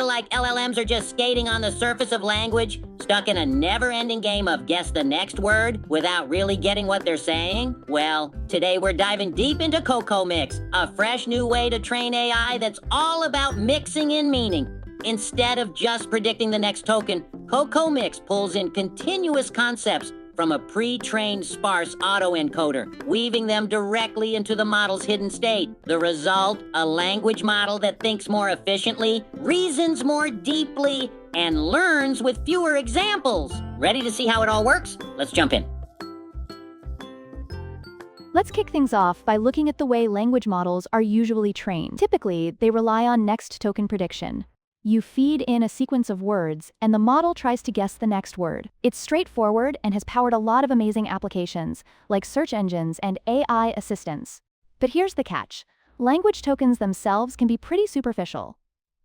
feel like LLMs are just skating on the surface of language, stuck in a never-ending game of guess the next word without really getting what they're saying? Well, today we're diving deep into CoCoMix, a fresh new way to train AI that's all about mixing in meaning. Instead of just predicting the next token, CoCoMix pulls in continuous concepts from a pre-trained sparse autoencoder, weaving them directly into the model's hidden state. The result, a language model that thinks more efficiently, reasons more deeply, and learns with fewer examples. Ready to see how it all works? Let's jump in. Let's kick things off by looking at the way language models are usually trained. Typically, they rely on next token prediction. You feed in a sequence of words, and the model tries to guess the next word. It's straightforward and has powered a lot of amazing applications, like search engines and AI assistants. But here's the catch. Language tokens themselves can be pretty superficial.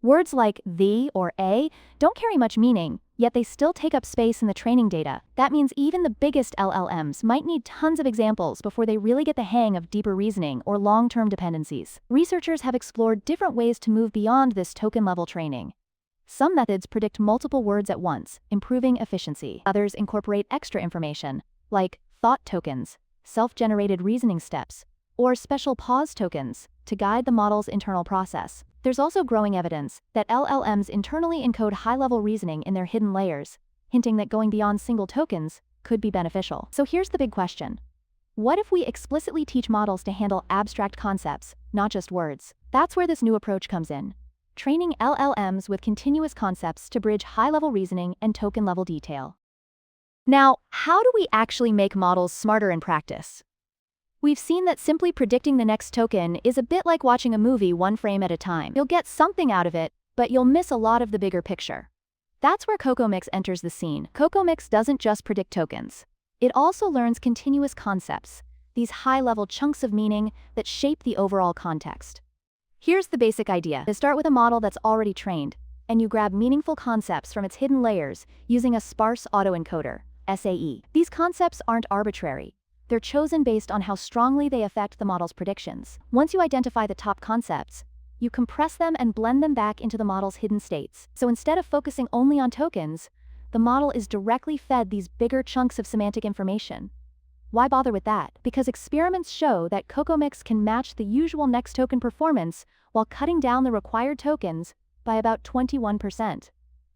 Words like the or a don't carry much meaning, yet they still take up space in the training data. That means even the biggest LLMs might need tons of examples before they really get the hang of deeper reasoning or long-term dependencies. Researchers have explored different ways to move beyond this token-level training. Some methods predict multiple words at once, improving efficiency. Others incorporate extra information, like thought tokens, self-generated reasoning steps, or special pause tokens to guide the model's internal process. There's also growing evidence that LLMs internally encode high-level reasoning in their hidden layers, hinting that going beyond single tokens could be beneficial. So here's the big question. What if we explicitly teach models to handle abstract concepts, not just words? That's where this new approach comes in. Training LLMs with continuous concepts to bridge high-level reasoning and token-level detail. Now, how do we actually make models smarter in practice? We've seen that simply predicting the next token is a bit like watching a movie one frame at a time. You'll get something out of it, but you'll miss a lot of the bigger picture. That's where CoCoMix enters the scene. CoCoMix doesn't just predict tokens. It also learns continuous concepts, these high-level chunks of meaning that shape the overall context. Here's the basic idea. You start with a model that's already trained, and you grab meaningful concepts from its hidden layers using a sparse autoencoder, SAE. These concepts aren't arbitrary. They're chosen based on how strongly they affect the model's predictions. Once you identify the top concepts, you compress them and blend them back into the model's hidden states. So instead of focusing only on tokens, the model is directly fed these bigger chunks of semantic information. Why bother with that? Because experiments show that CoCoMix can match the usual next token performance while cutting down the required tokens by about 21%.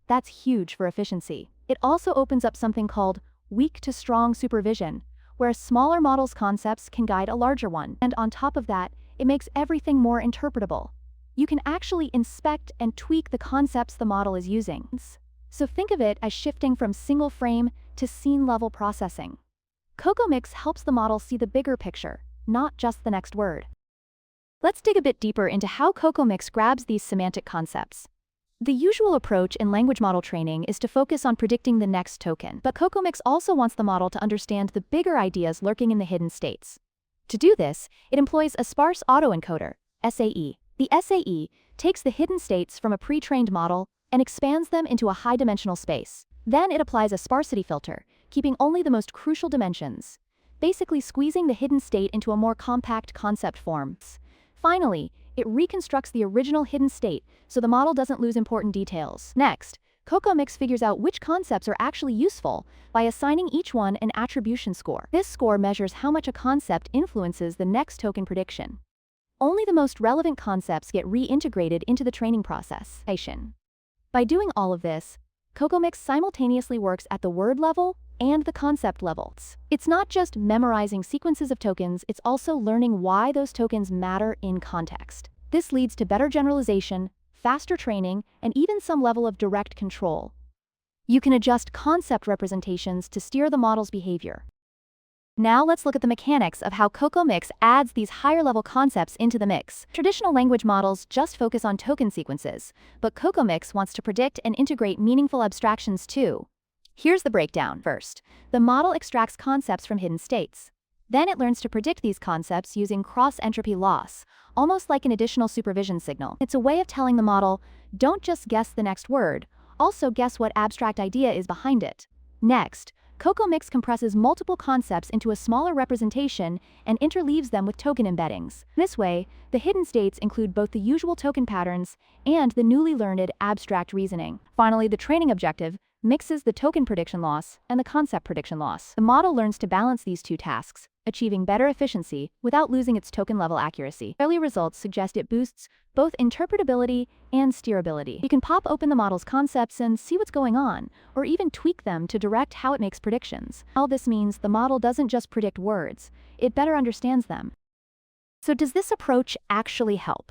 That's huge for efficiency. It also opens up something called weak to strong supervision, where a smaller model's concepts can guide a larger one. And on top of that, it makes everything more interpretable. You can actually inspect and tweak the concepts the model is using. So think of it as shifting from single frame to scene-level processing. CoCoMix helps the model see the bigger picture, not just the next word. Let's dig a bit deeper into how CoCoMix grabs these semantic concepts. The usual approach in language model training is to focus on predicting the next token, but CoCoMix also wants the model to understand the bigger ideas lurking in the hidden states. To do this, it employs a sparse autoencoder, SAE. The SAE takes the hidden states from a pre-trained model and expands them into a high-dimensional space. Then it applies a sparsity filter, keeping only the most crucial dimensions, basically squeezing the hidden state into a more compact concept form. Finally, it reconstructs the original hidden state so the model doesn't lose important details. Next, CoCoMix figures out which concepts are actually useful by assigning each one an attribution score. This score measures how much a concept influences the next token prediction. Only the most relevant concepts get reintegrated into the training process. By doing all of this, CoCoMix simultaneously works at the word level and the concept levels. It's not just memorizing sequences of tokens, it's also learning why those tokens matter in context. This leads to better generalization, faster training, and even some level of direct control. You can adjust concept representations to steer the model's behavior. Now let's look at the mechanics of how CoCoMix adds these higher-level concepts into the mix. Traditional language models just focus on token sequences, but CoCoMix wants to predict and integrate meaningful abstractions too. Here's the breakdown. First, the model extracts concepts from hidden states. Then it learns to predict these concepts using cross-entropy loss, almost like an additional supervision signal. It's a way of telling the model, don't just guess the next word, also guess what abstract idea is behind it. Next, CoCoMix compresses multiple concepts into a smaller representation and interleaves them with token embeddings. This way, the hidden states include both the usual token patterns and the newly learned abstract reasoning. Finally, the training objective mixes the token prediction loss and the concept prediction loss. The model learns to balance these two tasks, achieving better efficiency without losing its token-level accuracy. Early results suggest it boosts both interpretability and steerability. You can pop open the model's concepts and see what's going on, or even tweak them to direct how it makes predictions. All this means the model doesn't just predict words, it better understands them. So does this approach actually help?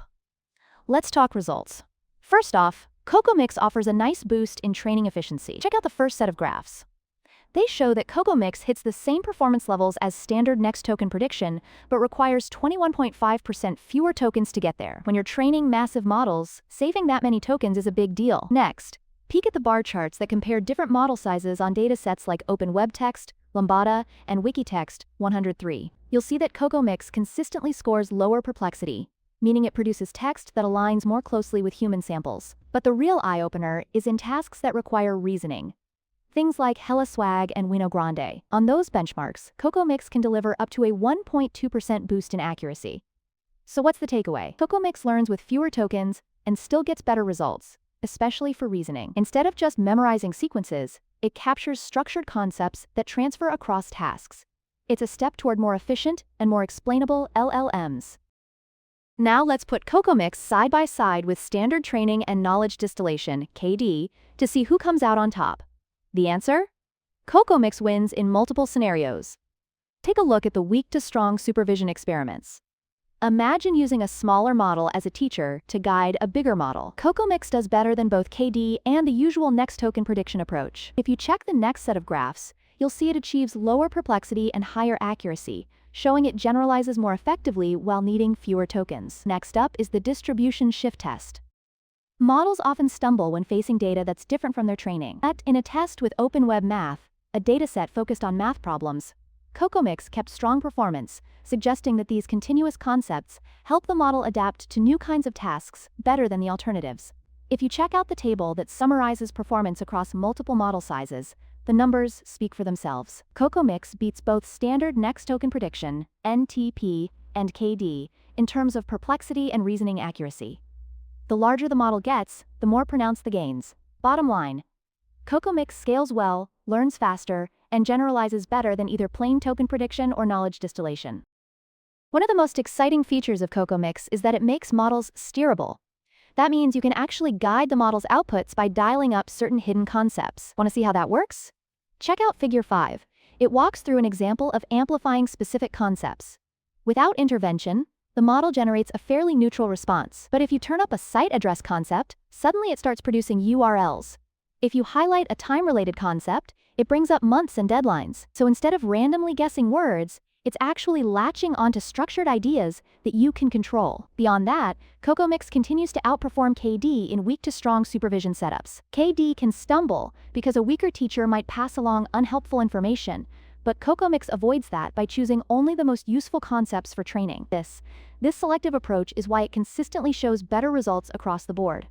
Let's talk results. First off, CoCoMix offers a nice boost in training efficiency. Check out the first set of graphs. They show that CoCoMix hits the same performance levels as standard next token prediction, but requires 21.5% fewer tokens to get there. When you're training massive models, saving that many tokens is a big deal. Next, peek at the bar charts that compare different model sizes on datasets like Open Web Text, Lambda, and Wikitext 103. You'll see that CoCoMix consistently scores lower perplexity, meaning it produces text that aligns more closely with human samples. But the real eye-opener is in tasks that require reasoning. Things like Hella Swag and Wino Grande. On those benchmarks, CoCoMix can deliver up to a 1.2% boost in accuracy. So what's the takeaway? CoCoMix learns with fewer tokens and still gets better results, especially for reasoning. Instead of just memorizing sequences, it captures structured concepts that transfer across tasks. It's a step toward more efficient and more explainable LLMs. Now let's put CoCoMix side by side with standard training and knowledge distillation, KD, to see who comes out on top. The answer? CoCoMix wins in multiple scenarios. Take a look at the weak to strong supervision experiments. Imagine using a smaller model as a teacher to guide a bigger model. CoCoMix does better than both KD and the usual next token prediction approach. If you check the next set of graphs, you'll see it achieves lower perplexity and higher accuracy, showing it generalizes more effectively while needing fewer tokens. Next up is the distribution shift test. Models often stumble when facing data that's different from their training. But in a test with Open Web Math, a dataset focused on math problems, CoCoMix kept strong performance, suggesting that these continuous concepts help the model adapt to new kinds of tasks better than the alternatives. If you check out the table that summarizes performance across multiple model sizes, the numbers speak for themselves. CoCoMix beats both standard next token prediction, NTP, and KD in terms of perplexity and reasoning accuracy. The larger the model gets, the more pronounced the gains. Bottom line, CoCoMix scales well, learns faster, and generalizes better than either plain token prediction or knowledge distillation. One of the most exciting features of CoCoMix is that it makes models steerable. That means you can actually guide the model's outputs by dialing up certain hidden concepts. Want to see how that works? Check out Figure 5. It walks through an example of amplifying specific concepts. Without intervention, the model generates a fairly neutral response. But if you turn up a site address concept, suddenly it starts producing URLs. If you highlight a time-related concept, it brings up months and deadlines. So instead of randomly guessing words, it's actually latching onto structured ideas that you can control. Beyond that, CoCoMix continues to outperform KD in weak to strong supervision setups. KD can stumble because a weaker teacher might pass along unhelpful information, but CoCoMix avoids that by choosing only the most useful concepts for training. This selective approach is why it consistently shows better results across the board.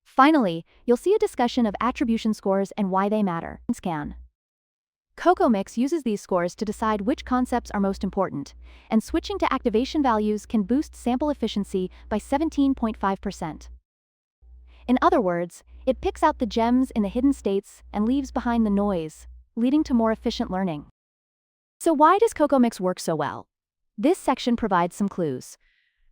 Finally, you'll see a discussion of attribution scores and why they matter. Scan. CoCoMix uses these scores to decide which concepts are most important, and switching to activation values can boost sample efficiency by 17.5%. In other words, it picks out the gems in the hidden states and leaves behind the noise, leading to more efficient learning. So why does CoCoMix work so well? This section provides some clues.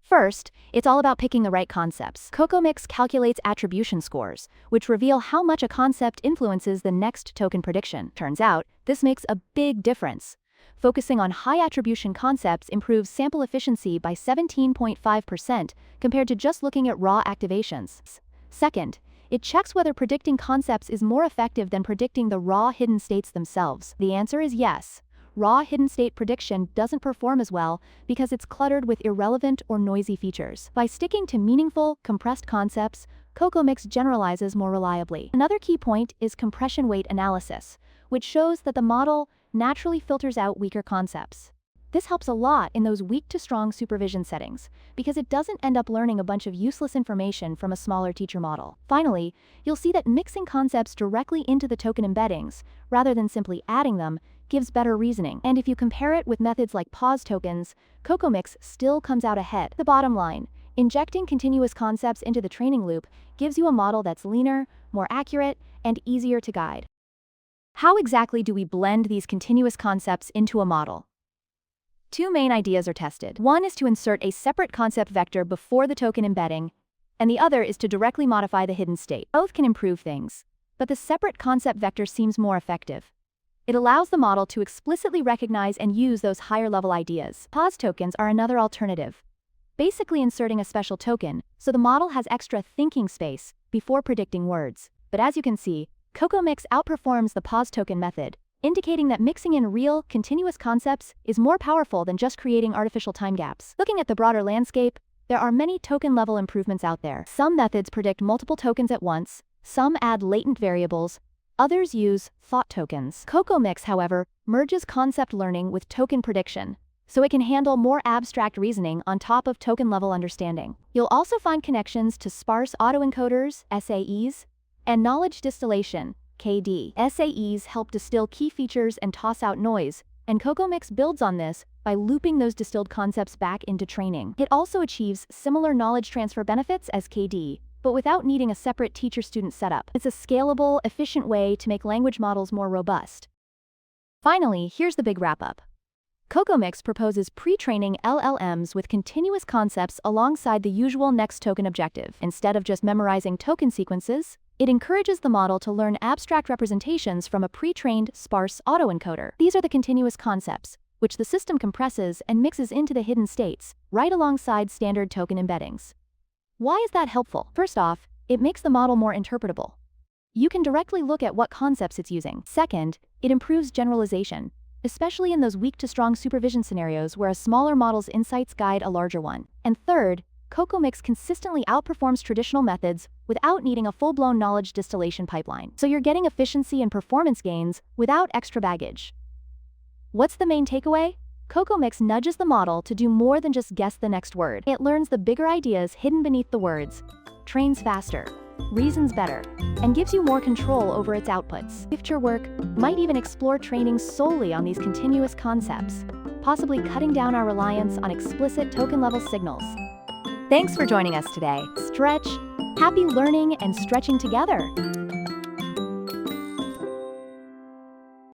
First, it's all about picking the right concepts. CoCoMix calculates attribution scores, which reveal how much a concept influences the next token prediction. Turns out, this makes a big difference. Focusing on high attribution concepts improves sample efficiency by 17.5% compared to just looking at raw activations. Second, it checks whether predicting concepts is more effective than predicting the raw hidden states themselves. The answer is yes. Raw hidden state prediction doesn't perform as well because it's cluttered with irrelevant or noisy features. By sticking to meaningful, compressed concepts, CoCoMix generalizes more reliably. Another key point is compression weight analysis, which shows that the model naturally filters out weaker concepts. This helps a lot in those weak to strong supervision settings, because it doesn't end up learning a bunch of useless information from a smaller teacher model. Finally, you'll see that mixing concepts directly into the token embeddings, rather than simply adding them, gives better reasoning. And if you compare it with methods like pause tokens, CoCoMix still comes out ahead. The bottom line, injecting continuous concepts into the training loop gives you a model that's leaner, more accurate, and easier to guide. How exactly do we blend these continuous concepts into a model? Two main ideas are tested. One is to insert a separate concept vector before the token embedding, and the other is to directly modify the hidden state. Both can improve things, but the separate concept vector seems more effective. It allows the model to explicitly recognize and use those higher-level ideas. Pause tokens are another alternative, basically inserting a special token, so the model has extra thinking space before predicting words. But as you can see, CoCoMix outperforms the pause token method, indicating that mixing in real, continuous concepts is more powerful than just creating artificial time gaps. Looking at the broader landscape, there are many token-level improvements out there. Some methods predict multiple tokens at once, some add latent variables, others use thought tokens. CoCoMix, however, merges concept learning with token prediction, so it can handle more abstract reasoning on top of token-level understanding. You'll also find connections to sparse autoencoders, SAEs, and knowledge distillation, KD. SAEs help distill key features and toss out noise, and CoCoMix builds on this by looping those distilled concepts back into training. It also achieves similar knowledge transfer benefits as KD, but without needing a separate teacher-student setup. It's a scalable, efficient way to make language models more robust. Finally, here's the big wrap-up. CoCoMix proposes pre-training LLMs with continuous concepts alongside the usual next token objective. Instead of just memorizing token sequences, it encourages the model to learn abstract representations from a pre-trained, sparse autoencoder. These are the continuous concepts, which the system compresses and mixes into the hidden states, right alongside standard token embeddings. Why is that helpful? First off, it makes the model more interpretable. You can directly look at what concepts it's using. Second, it improves generalization, especially in those weak to strong supervision scenarios where a smaller model's insights guide a larger one. And third, CoCoMix consistently outperforms traditional methods without needing a full-blown knowledge distillation pipeline. So you're getting efficiency and performance gains without extra baggage. What's the main takeaway? CoCoMix nudges the model to do more than just guess the next word. It learns the bigger ideas hidden beneath the words, trains faster, reasons better, and gives you more control over its outputs. Future work might even explore training solely on these continuous concepts, possibly cutting down our reliance on explicit token-level signals. Thanks for joining us today. Stretch, happy learning and stretching together.